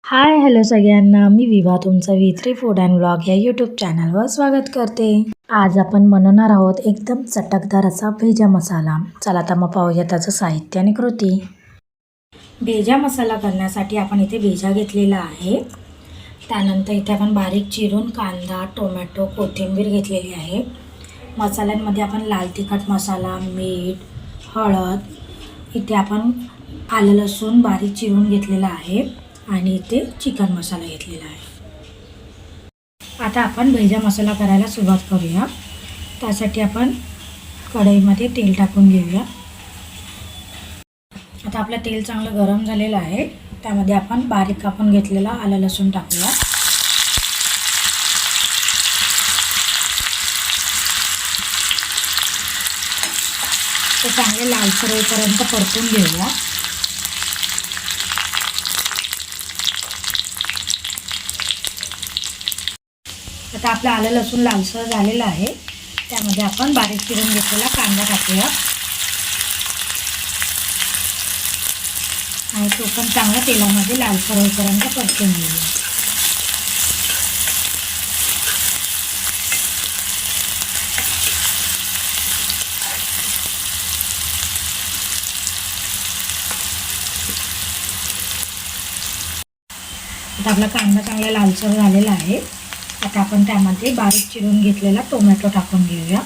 Hi hello सगळ्यांना, मी विभा तुमचं V3 food and vlog या यूट्यूब चॅनलवर स्वागत करते। आज आपण बनवणार आहोत एकदम चटकदार असा भेजा मसाला। चला तर मग पाहूया त्याचं साहित्य आणि कृती। भेजा मसाला करण्यासाठी आपण इथे भेजा घेतलेला आहे। त्यानंतर इथे आपण बारीक चिरून कांदा, टोमॅटो, कोथिंबीर घेतलेली आहे। मसाल्यांमध्ये आपण लाल तिखट मसाला, मीठ, हळद, इथे आपण आलं लसूण बारीक चिरून घेतलेला आहे आणि इथे चिकन मसाला घेतलेला आहे। आता आपण भेजा मसाला करायला सुरुवात करूया। त्यासाठी आपण कढईमध्ये तेल टाकून घेऊया। आता आपलं तेल चांगलं गरम झालेलं आहे। त्यामध्ये आपण बारीक कापून घेतलेला आलं लसूण टाकूया। ते चांगले लालसर होईपर्यंत परतून घेऊया। आता आपलं आलं लसूण लालसर झालेलं आहे। त्यामध्ये आपण बारीक चिरून घेतलेला कांदा टाकूया आणि तो पण चांगला तेलामध्ये लालसर होईपर्यंत परतून घेऊया। आता आपला कांदा चांगला लालसर झालेला आहे। आता आपण त्यामध्ये बारीक चिरून घेतलेला टोमॅटो टाकून घेऊया।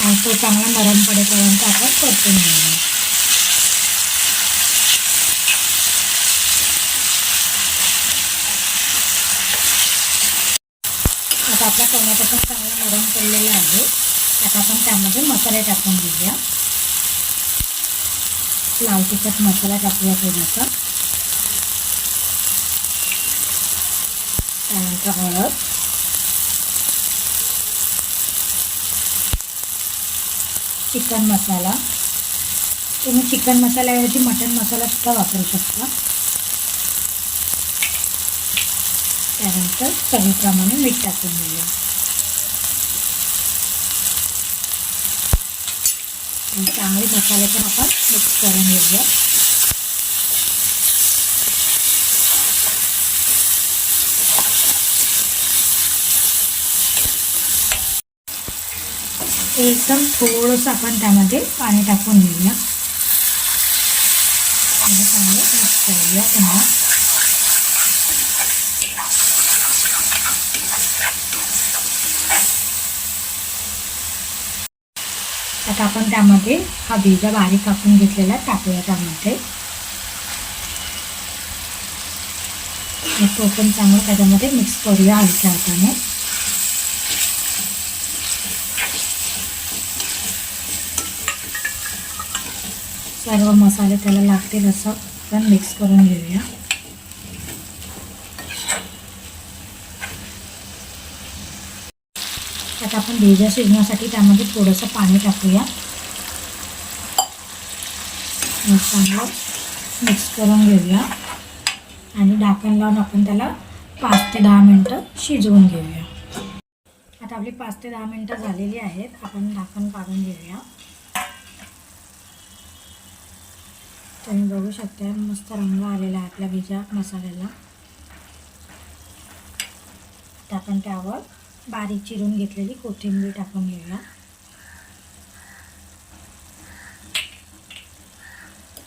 आणि तो चांगला नरम पडेपर्यंत आपण परतून घेऊया। आता आपला टोमॅटो पण चांगला नरम पडलेला आहे। आता आपण त्यामध्ये मसाले टाकून घेऊया। लाल तिखट मसाला टाकूया थोडासा, त्यानंतर हळद, चिकन मसाला, तुम्ही चिकन मसाल्याऐवजी मटन मसाला सुद्धा वापरू शकता। त्यानंतर चवीप्रमाणे मीठ टाकून घेऊया आणि चांगले मसाले पण आपण मिक्स करून घेऊया। एकदम थोडंसं आपण त्यामध्ये पाणी टाकून घेऊया आणि चांगलं मिक्स करूया पुन्हा। आता आपण त्यामध्ये हा भेजा बारीक कापून घेतलेला टाकूया त्यामध्ये। तो पण चांगला त्याच्यामध्ये मिक्स करूया हलक्या हाताने। सर्व मसाले त्याला लागतील असं आपण मिक्स करून घेऊया। आता आपण भेजा शिजण्यासाठी त्यामध्ये थोडंसं पाणी टाकूया आणि चांगलं मिक्स करून घेऊया आणि ढाकण लावून आपण त्याला 5 ते 10 मिनटं शिजवून घेऊया। आता आपली 5 ते 10 मिनटं झालेली आहेत। आपण ढाकण काढून घेऊया। तुम्ही बघू शकता मस्त रंग आलेला आहे आपल्या भेजा मसाल्याला। आता आपण त्यावर बारीक चिरून घेतलेली कोथिंबीर टाकून घेऊया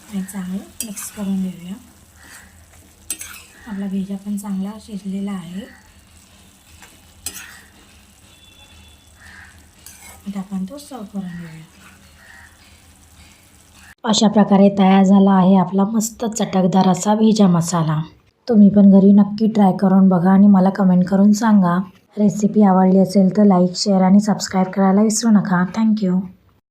आणि चांगलं मिक्स करून घेऊया। आपला भेजा पण चांगला शिजलेला आहे। आता आपण तो सर्व करून घेऊया। अशा प्रकारे तयार झाला आहे आपला मस्त चटकदार असा भेजा मसाला। तुम्ही पण घरी नक्की ट्राय करून बघा आणि मला कमेंट करून सांगा। रेसिपी आवडली असेल तर लाईक, शेअर आणि सबस्क्राईब करायला विसरू नका। थँक्यू।